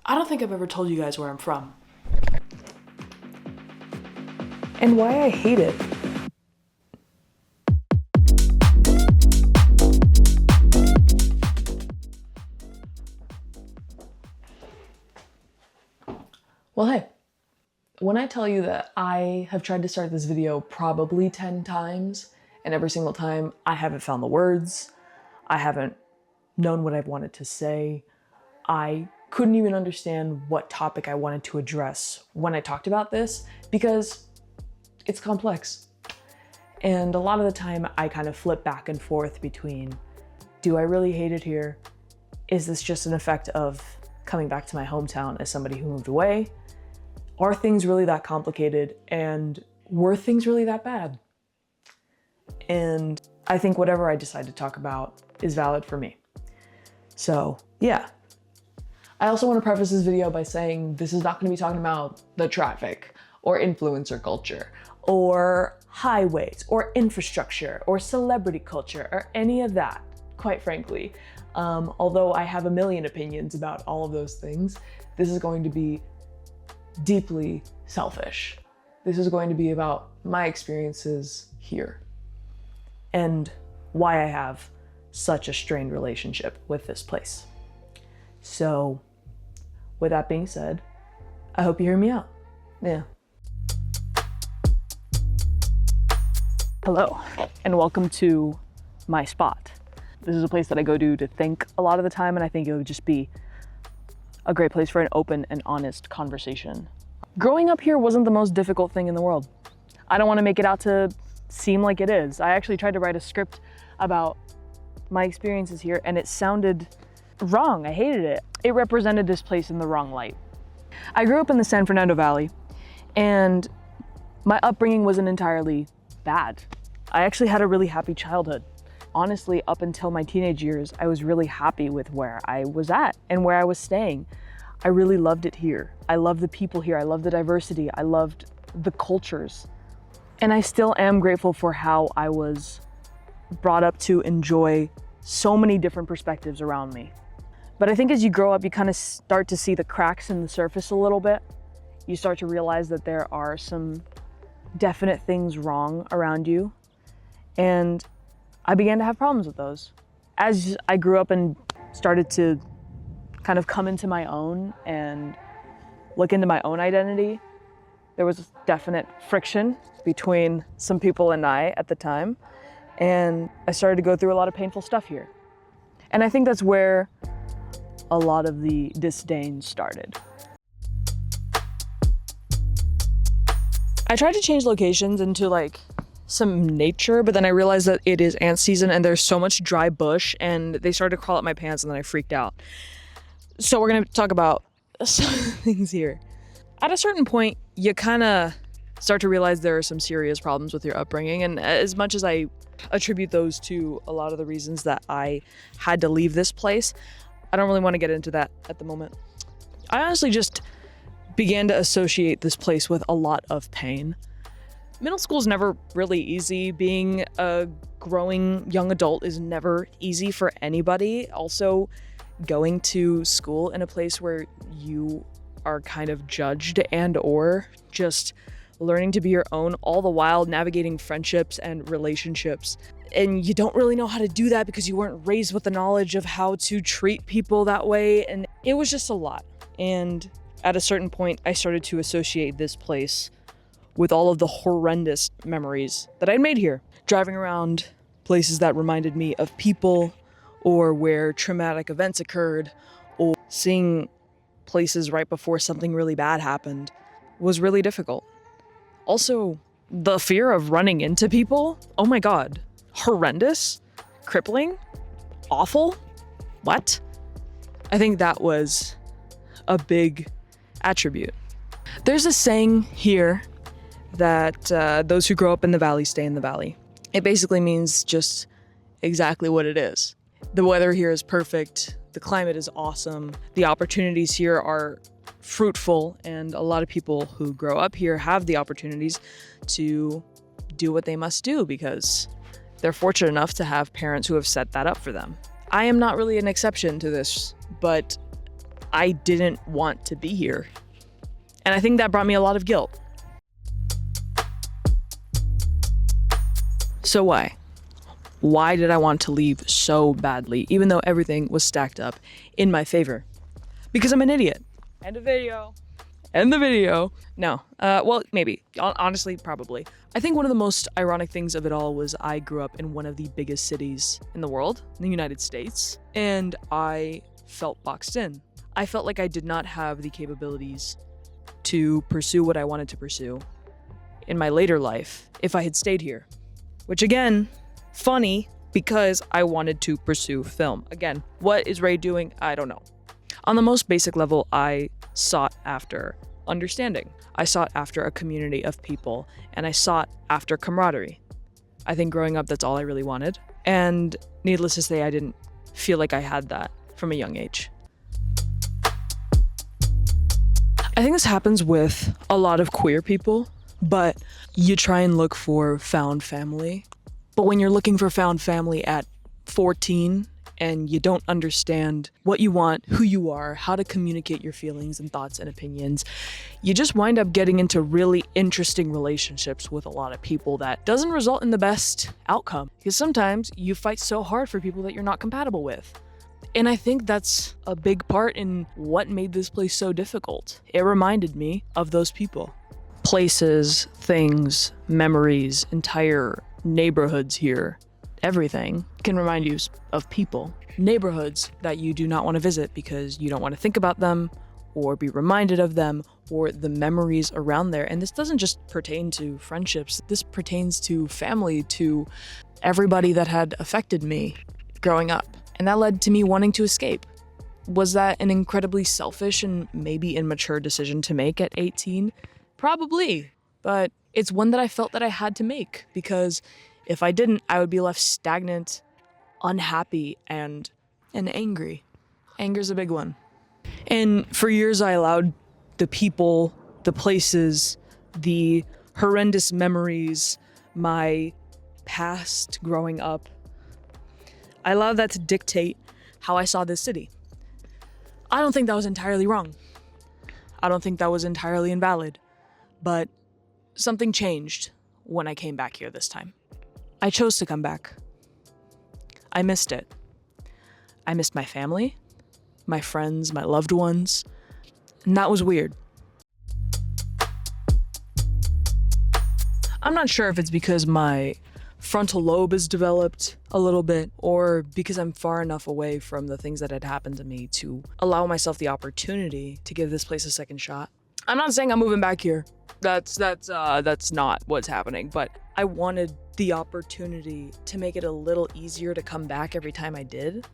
I don't think I've ever told you guys where I'm from. And why I hate it. Well, hey, when I tell you that I have tried to start this video probably 10 times, and every single time I haven't found the words, I haven't known what I've wanted to say, I couldn't even understand what topic I wanted to address when I talked about this because it's complex. And a lot of the time I kind of flip back and forth between, do I really hate it here? Is this just an effect of coming back to my hometown as somebody who moved away? Are things really that complicated? And were things really that bad? And I think whatever I decide to talk about is valid for me. So yeah. I also want to preface this video by saying this is not going to be talking about the traffic or influencer culture or highways or infrastructure or celebrity culture or any of that, quite frankly. Although I have a million opinions about all of those things, this is going to be deeply selfish. This is going to be about my experiences here and why I have such a strained relationship with this place. So with that being said, I hope you hear me out. Yeah. Hello, and welcome to my spot. This is a place that I go to think a lot of the time, and I think it would just be a great place for an open and honest conversation. Growing up here wasn't the most difficult thing in the world. I don't want to make it out to seem like it is. I actually tried to write a script about my experiences here, and it sounded wrong. I hated it. It represented this place in the wrong light. I grew up in the San Fernando Valley, and my upbringing wasn't entirely bad. I actually had a really happy childhood. Honestly, up until my teenage years, I was really happy with where I was at and where I was staying. I really loved it here. I loved the people here. I loved the diversity. I loved the cultures. And I still am grateful for how I was brought up to enjoy so many different perspectives around me. But I think as you grow up, you kind of start to see the cracks in the surface a little bit. You start to realize that there are some definite things wrong around you. And I began to have problems with those. As I grew up and started to kind of come into my own and look into my own identity, there was definite friction between some people and I at the time. And I started to go through a lot of painful stuff here. And I think that's where a lot of the disdain started. I tried to change locations into like some nature, but then I realized that it is ant season and there's so much dry bush and they started to crawl up my pants and then I freaked out. So we're gonna talk about some things here. At a certain point, you kind of start to realize there are some serious problems with your upbringing, and as much as I attribute those to a lot of the reasons that I had to leave this place, I don't really want to get into that at the moment. I honestly just began to associate this place with a lot of pain. Middle school is never really easy. Being a growing young adult is never easy for anybody. Also, going to school in a place where you are kind of judged and or just learning to be your own, all the while navigating friendships and relationships. And you don't really know how to do that because you weren't raised with the knowledge of how to treat people that way. And it was just a lot. And at a certain point, I started to associate this place with all of the horrendous memories that I'd made here. Driving around places that reminded me of people or where traumatic events occurred, or seeing places right before something really bad happened was really difficult. Also, the fear of running into people, oh my God, horrendous, crippling, awful, what? I think that was a big attribute. There's a saying here that those who grow up in the valley stay in the valley. It basically means just exactly what it is. The weather here is perfect, the climate is awesome, the opportunities here are fruitful, and a lot of people who grow up here have the opportunities to do what they must do because they're fortunate enough to have parents who have set that up for them. I am not really an exception to this, but I didn't want to be here. And I think that brought me a lot of guilt. So why? Why did I want to leave so badly, even though everything was stacked up in my favor? Because I'm an idiot. End of video. End the video. No. Well, maybe. Honestly, probably. I think one of the most ironic things of it all was I grew up in one of the biggest cities in the world, in the United States, and I felt boxed in. I felt like I did not have the capabilities to pursue what I wanted to pursue in my later life if I had stayed here. Which again, funny, because I wanted to pursue film. Again, what is Ray doing? I don't know. On the most basic level, I sought after understanding. I sought after a community of people, and I sought after camaraderie. I think growing up, that's all I really wanted. And needless to say, I didn't feel like I had that from a young age. I think this happens with a lot of queer people, but you try and look for found family. But when you're looking for found family at 14 and you don't understand what you want, who you are, how to communicate your feelings and thoughts and opinions, you just wind up getting into really interesting relationships with a lot of people that doesn't result in the best outcome. Because sometimes you fight so hard for people that you're not compatible with. And I think that's a big part in what made this place so difficult. It reminded me of those people. Places, things, memories, entire neighborhoods here. Everything can remind you of people. Neighborhoods that you do not want to visit because you don't want to think about them or be reminded of them or the memories around there. And this doesn't just pertain to friendships. This pertains to family, to everybody that had affected me growing up. And that led to me wanting to escape. Was that an incredibly selfish and maybe immature decision to make at 18? Probably, but it's one that I felt that I had to make because if I didn't, I would be left stagnant, unhappy, and angry. Anger's a big one. And for years, I allowed the people, the places, the horrendous memories, my past growing up, I allowed that to dictate how I saw this city. I don't think that was entirely wrong. I don't think that was entirely invalid. But something changed when I came back here this time. I chose to come back. I missed it. I missed my family, my friends, my loved ones, and that was weird. I'm not sure if it's because my frontal lobe is developed a little bit or because I'm far enough away from the things that had happened to me to allow myself the opportunity to give this place a second shot. I'm not saying I'm moving back here. That's not what's happening, but I wanted the opportunity to make it a little easier to come back every time I did.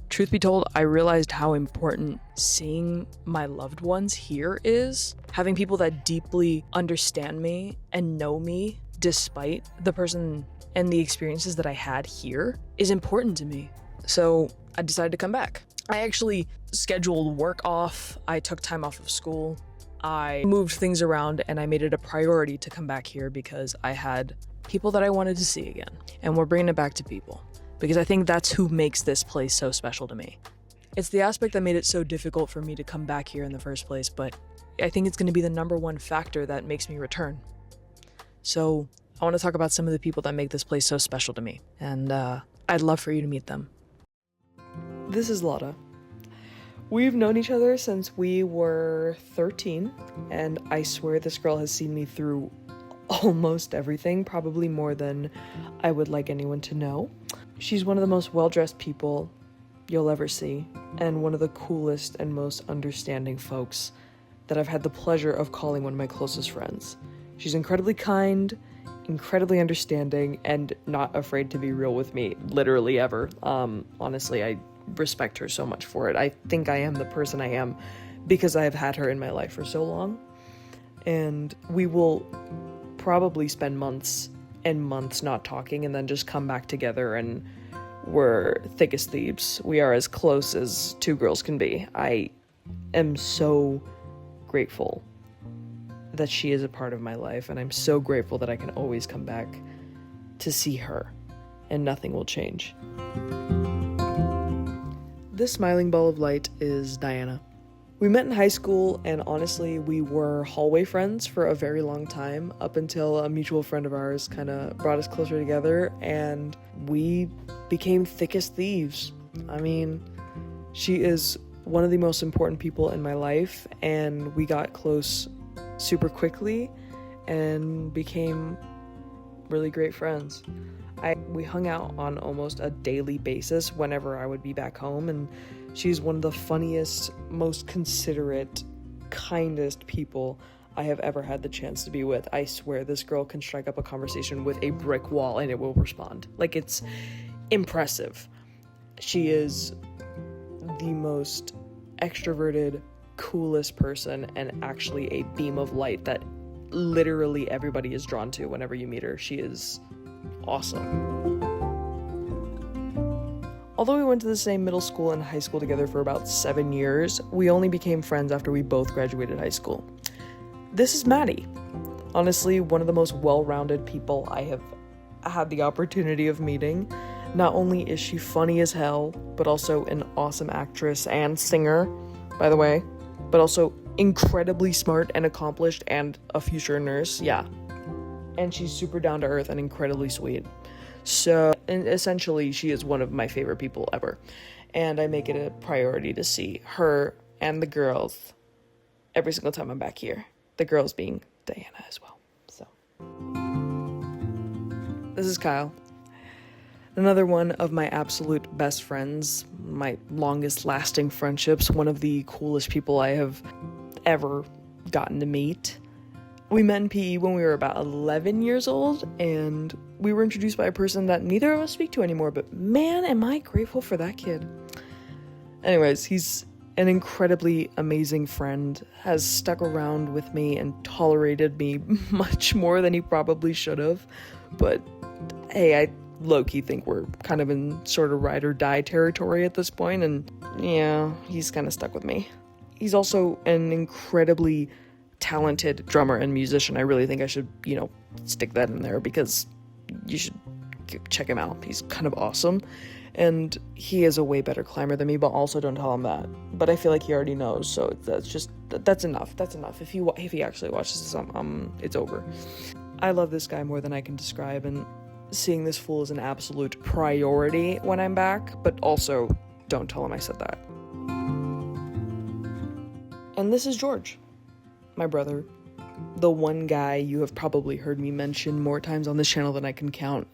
Truth be told, I realized how important seeing my loved ones here is. Having people that deeply understand me and know me despite the person and the experiences that I had here is important to me. So I decided to come back. I actually scheduled work off. I took time off of school. I moved things around and I made it a priority to come back here because I had people that I wanted to see again. And we're bringing it back to people because I think that's who makes this place so special to me. It's the aspect that made it so difficult for me to come back here in the first place, but I think it's going to be the number one factor that makes me return. So I want to talk about some of the people that make this place so special to me, and I'd love for you to meet them. This is Lotta. We've known each other since we were 13, and I swear this girl has seen me through almost everything, probably more than I would like anyone to know. She's one of the most well-dressed people you'll ever see, and one of the coolest and most understanding folks that I've had the pleasure of calling one of my closest friends. She's incredibly kind, incredibly understanding, and not afraid to be real with me, literally ever. Honestly, I respect her so much for it. I think I am the person I am because I have had her in my life for so long. And we will probably spend months and months not talking and then just come back together and we're thick as thieves. We are as close as two girls can be. I am so grateful that she is a part of my life, and I'm so grateful that I can always come back to see her, and nothing will change. This smiling ball of light is Diana. We met in high school, and honestly, we were hallway friends for a very long time, up until a mutual friend of ours kind of brought us closer together, and we became thick as thieves. I mean, she is one of the most important people in my life, and we got close super quickly and became really great friends. We hung out on almost a daily basis whenever I would be back home, and she's one of the funniest, most considerate, kindest people I have ever had the chance to be with. I swear this girl can strike up a conversation with a brick wall and it will respond. Like, it's impressive. She is the most extroverted, coolest person, and actually a beam of light that literally everybody is drawn to whenever you meet her. She is awesome. Although we went to the same middle school and high school together for about 7 years, we only became friends after we both graduated high school. This is Maddie. Honestly, one of the most well-rounded people I have had the opportunity of meeting. Not only is she funny as hell, but also an awesome actress and singer, by the way, but also incredibly smart and accomplished and a future nurse, yeah. And she's super down to earth and incredibly sweet. So, and essentially, she is one of my favorite people ever. And I make it a priority to see her and the girls every single time I'm back here. The girls being Diana as well. So, this is Kyle. Another one of my absolute best friends, my longest lasting friendships, one of the coolest people I have ever gotten to meet. We met in PE when we were about 11 years old, and we were introduced by a person that neither of us speak to anymore, but man, am I grateful for that kid. Anyways, he's an incredibly amazing friend, has stuck around with me and tolerated me much more than he probably should have, but hey, I low-key think we're kind of in sort of ride or die territory at this point, and yeah, he's kind of stuck with me. He's also an incredibly talented drummer and musician. I really think I should, stick that in there because you should check him out. He's kind of awesome, and he is a way better climber than me, but also don't tell him that. But I feel like he already knows, so that's enough. That's enough. If he actually watches this, it's over. I love this guy more than I can describe, and seeing this fool is an absolute priority when I'm back, but also don't tell him I said that. And this is George, my brother, the one guy you have probably heard me mention more times on this channel than I can count.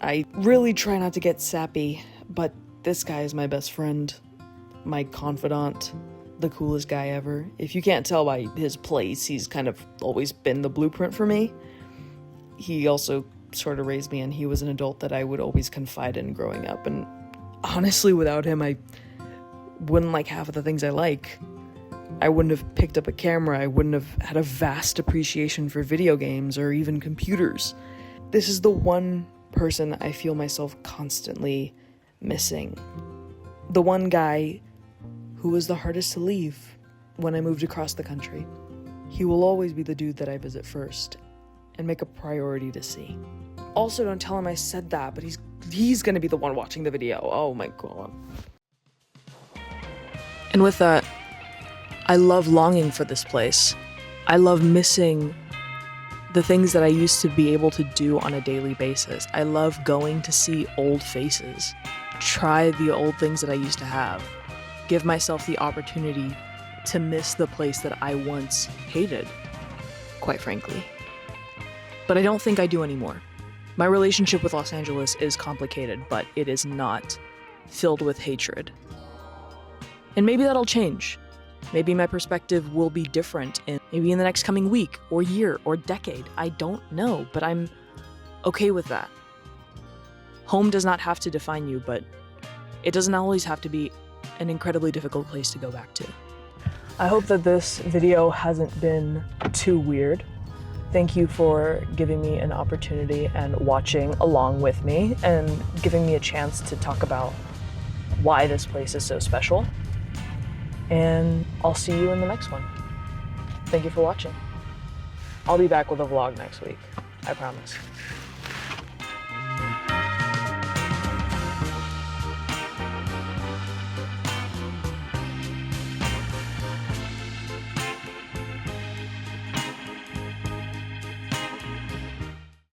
I really try not to get sappy, but this guy is my best friend, my confidant, the coolest guy ever. If you can't tell by his place, he's kind of always been the blueprint for me. He also sort of raised me, and he was an adult that I would always confide in growing up, and honestly, without him, I wouldn't like half of the things I like. I wouldn't have picked up a camera, I wouldn't have had a vast appreciation for video games or even computers. This is the one person I feel myself constantly missing. The one guy who was the hardest to leave when I moved across the country. He will always be the dude that I visit first and make a priority to see. Also, don't tell him I said that, but he's gonna be the one watching the video. Oh my god. And with that, I love longing for this place. I love missing the things that I used to be able to do on a daily basis. I love going to see old faces, try the old things that I used to have, give myself the opportunity to miss the place that I once hated, quite frankly. But I don't think I do anymore. My relationship with Los Angeles is complicated, but it is not filled with hatred. And maybe that'll change. Maybe my perspective will be different maybe in the next coming week or year or decade. I don't know, but I'm okay with that. Home does not have to define you, but it doesn't always have to be an incredibly difficult place to go back to. I hope that this video hasn't been too weird. Thank you for giving me an opportunity and watching along with me and giving me a chance to talk about why this place is so special. And I'll see you in the next one. Thank you for watching. I'll be back with a vlog next week, I promise.